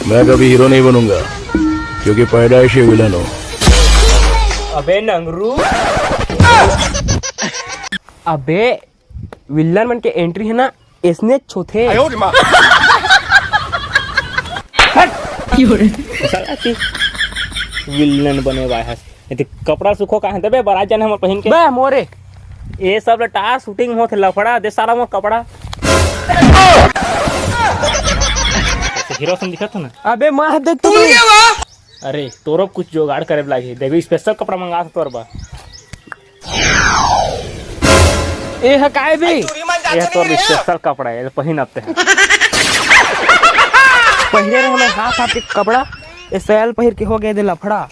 मैं कभी हीरो नहीं बनूंगा क्योंकि पैदाइश ही विलन हूँ। अबे नंगरू, अबे विलन बन के एंट्री है ना, इसने छोथे विलन बने हुआ है। कपड़ा सुखो कहाँ दे बे, बरात जाने हम पहन के बे मोरे ये सब लटा शूटिंग होते लफड़ा दे साला मो कपड़ा हीरो सन दिखत ना। अबे मां देख तो अरे तोरो कुछ जुगाड़ करे लागे, देखो स्पेशल कपड़ा मंगा तोर बा। ए है काय बे, ये तोर स्पेशल कपड़ा है, पहिन अपते हैं पहले रहे हमें हाथ हाथ के कपड़ा, ये सैल पहिर के हो गए दे लफड़ा।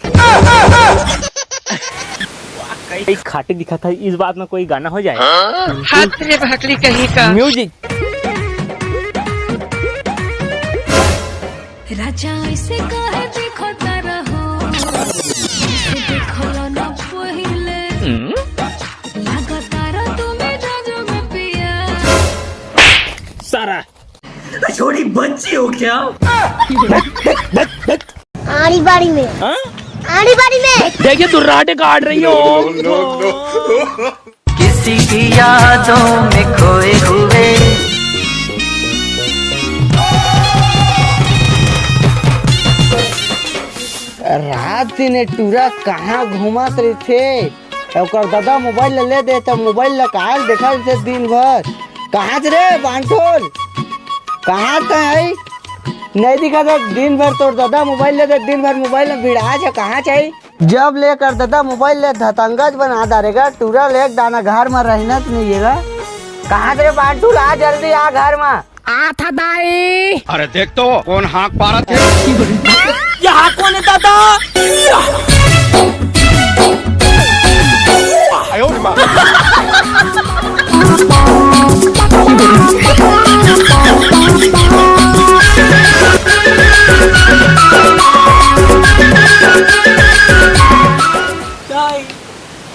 कई खाटी दिखा था, इस बात में कोई गाना हो जाए। हाथ रे भाकरी कहीं का म्यूजिक। राजा ऐसे कहे देखो तारा हो, देखो ना पहिले लगा तारा तुम्हें जाजो में पिया सारा छोटी बच्ची हो क्या? आड़ी बाड़ी में हाँ? आड़ी बाड़ी में देखिए तू राटे काट रही हो। किसी की यादों में खोए हुए रात दिन टूरा कहाँ घूमत रही थे, ओकर दादा मोबाइल ले दे तो मोबाइल लगा देखा थे दिन भर। कहाँ रे बांटोल, कहाँ है नहीं दिखा था दिन भर, तोर दादा मोबाइल ले दे दिन भर मोबाइल में भिड़ा है। कहाँ चाहिए जब लेकर दादा मोबाइल ले धतंगज बना डालेगा, टूरा ले दाना घर में रहना तो नहीं है। कहाँ रे बांटोल, आ जल्दी आ घर में। आ था दाई, अरे देख तो कौन हाँक पा रहा थे। यहाँ कौन है दादा?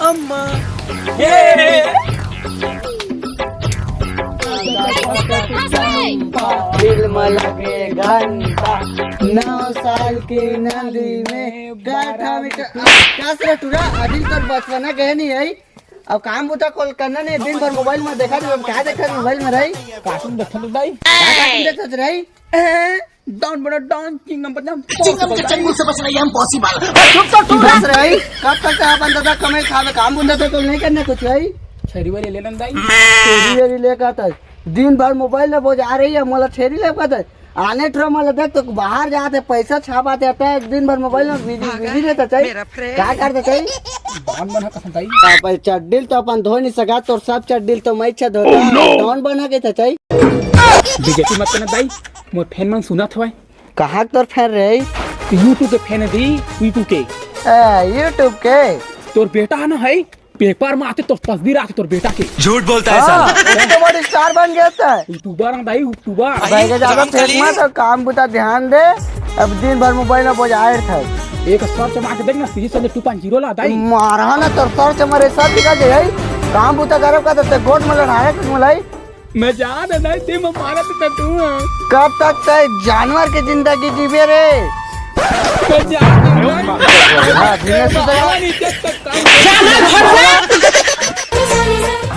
अम्मा दिल में लगे घंटा, 9 साल की नदी में गाठा में क्या टूरा अभी तक बचपना गए नहीं है। अब काम बुता कॉल करना नहीं, दिन भर मोबाइल में देखा नहीं। क्या देखा मोबाइल में रही? कार्टून देखा तो दाई, कार्टून देखत रही। डाउन बड़ा डाउन किंगडम बदनाम चिंगम के चंगुल से बचना ये इम्पॉसिबल है। चुप तो टूरा रही, कब तक अपन दादा कमाई खावे, काम बुंदा तो नहीं करना कुछ रही। छरी वाली ले लेन दाई, छेरी लेकर था दिन भर मोबाइल में बोझ आ रही है, मोला छेरी लेकर था आने ठो मला देख तो बाहर जाते पैसा छापाते है, दिन भर मोबाइल में बिजी रहता चाहिए। क्या करता चाहिए? डॉन बना कसम दाई, चड्डिल तो अपन धो नहीं सका, तो सब चड्डिल तो मैं छा धोता डॉन बना के था चाहिए। बीजेपी मत करना दाई, मोर फैन मन सुना था। कहाँ तोर फैन रही? यूट्यूब के फैन है दी, यूट्यूब के यूट्यूब के तोर बेटा है ना, है पेपर में आते तो तस्वीर आते तोर बेटा के। झूठ बोलता है साला। तो बड़ी स्टार बन गया था यूट्यूबर है दाई, यूट्यूबर भाई के ज्यादा फेंक मत, तो काम बुता ध्यान दे। अब दिन भर मोबाइल में बोझ आए था, एक सर्च मार के देखना सीरीज से 2.0 ला दाई मारा ना तो सर्च हमारे साथ दिखा दे। काम बुता करब का तो गोट में लड़ाया कुछ मलाई। मैं जान है दाई, ते में मारा तो तू है। कब तक ते जानवर की जिंदगी जीवे रे? मैं जान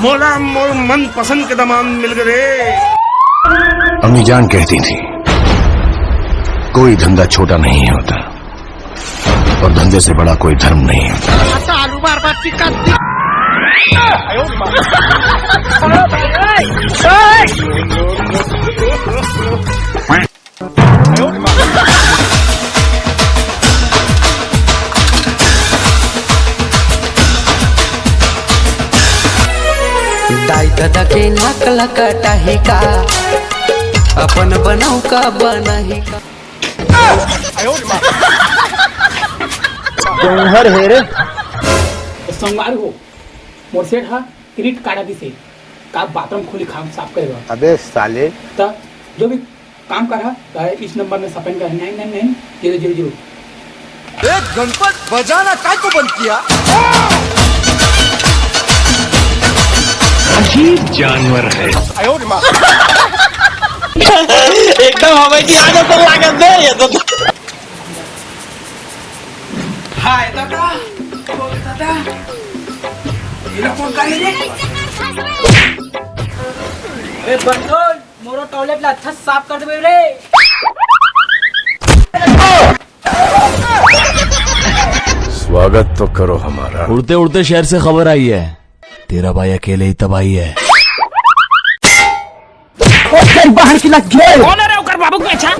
मोला मोर मन पसंद के दमान मिल गए। अम्मी जान कहती थी कोई धंधा छोटा नहीं होता और धंधे से बड़ा कोई धर्म नहीं होता। आलू बार बार टिका दाई दादा के नाक लकटाही का अपन बनाऊ का बनाही का। हर हेरे सोमवार हो मोर सेठ हा क्रिट काटा दी से का बाथरूम खोली खाम साफ करेगा। अबे साले त जो भी काम कर रहा इस नंबर में सपेन कर 999 एक गणपत बजाना काय को बंद किया। अजीब जानवर है। एकदम हमें की आदत लगा दे ये तो बंटोल मोरो टॉयलेट ला अच्छा साफ कर दे रे। स्वागत तो करो हमारा। उड़ते उड़ते शहर से खबर आई है, तेरा भाई अकेले ही तबाही है। बाहर की लग गए कौन है ओकर बाबू के अच्छा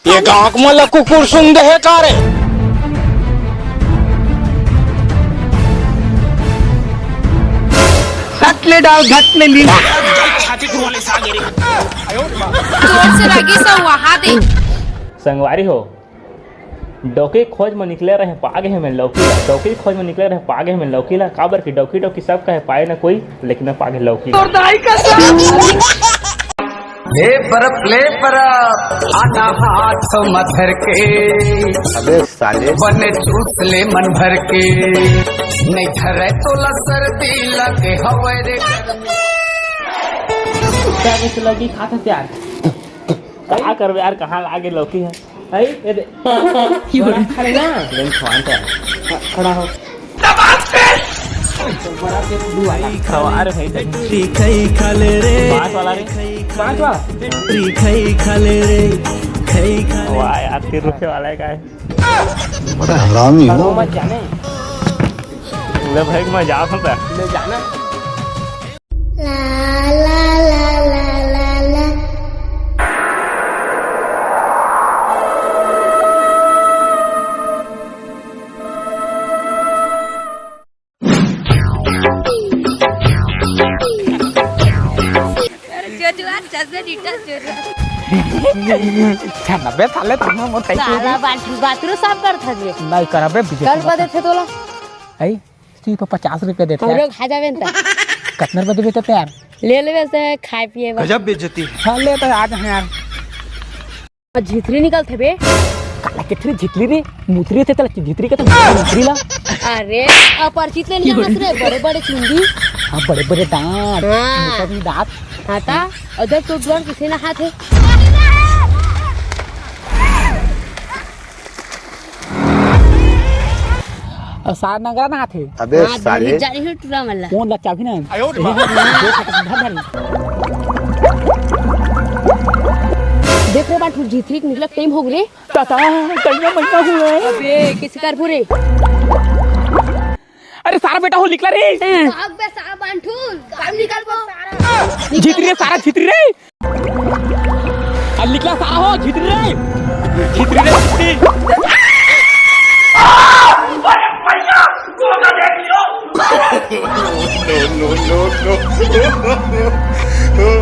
ये गांव में कुकुर सुन दे का रे। घटले डाल घटने ली छाती वाले सागे जोर से लगी सब वहां दे संगवारी हो डोके खोज में निकले रहे पागे है मैं लौकी डोके खोज में निकले रहे पागे है मैं लौकी ला काबर की डोकी डोकी सब कहे पाए ना कोई लेकिन ना पागे लौकी ले बर्फ आना हाथ मधर के। अबे साले बने चूस ले मन भर के, नहीं धरे तो सर्दी लगे हवे रे। क्या कुछ लगी खाता प्यार क्या करबे यार कहाँ लागे लौकी है आई ये दे खड़े ना लेकिन खवानता है खड़ा हो बड़ा के दू वाला खवा रे भाई खाई खाले रे, पांच वाला रे पांच वाला खाई खाले रे, खाई खाले। वाह यार 3 रुपए वाला है का बड़ा हरामी हो। मत जाने ले भाई मैं जा सकता ले जाना ला ला ला ला ला ला नब्बे साले तुम मत साला बाथरूम साफ कर था जे नहीं कराबे कल बदे थे तोला आई सी तो 50 रुपए देते हम हैं लोग खा जावे न कितने रुपए देते हैं यार ले लेवे से खाए पिए बा गजब बेइज्जती। हाँ ले तो आज हैं यार झिथरी निकल थे बे काला कितनी झिकली रे मुतरी थे तला झितरी के तो मुतरी ला अरे अपरिचित ले लिया हंस रे बड़े बड़े चुंगी हाँ बड़े बड़े दांत हाँ। मोटा भी दांत हाथा अदर तो द्वार किसे ना हाथ है और सार नगरा ना थे अबे हां साले जारी है टूरा मल्ला कौन ला चाबी ना देख रे बात झिथरी निकल टाइम हो गए ताता कन्या महीना हुआ है अबे किसी कर पूरे अरे सारा बेटा हो निकला रे भाग बे सारा बांठूल काम निकाल बो सारा झितरी रे सारा झितरी रे अब निकला सारा हो झितरी रे झितरी रे झितरी no, no, no, no.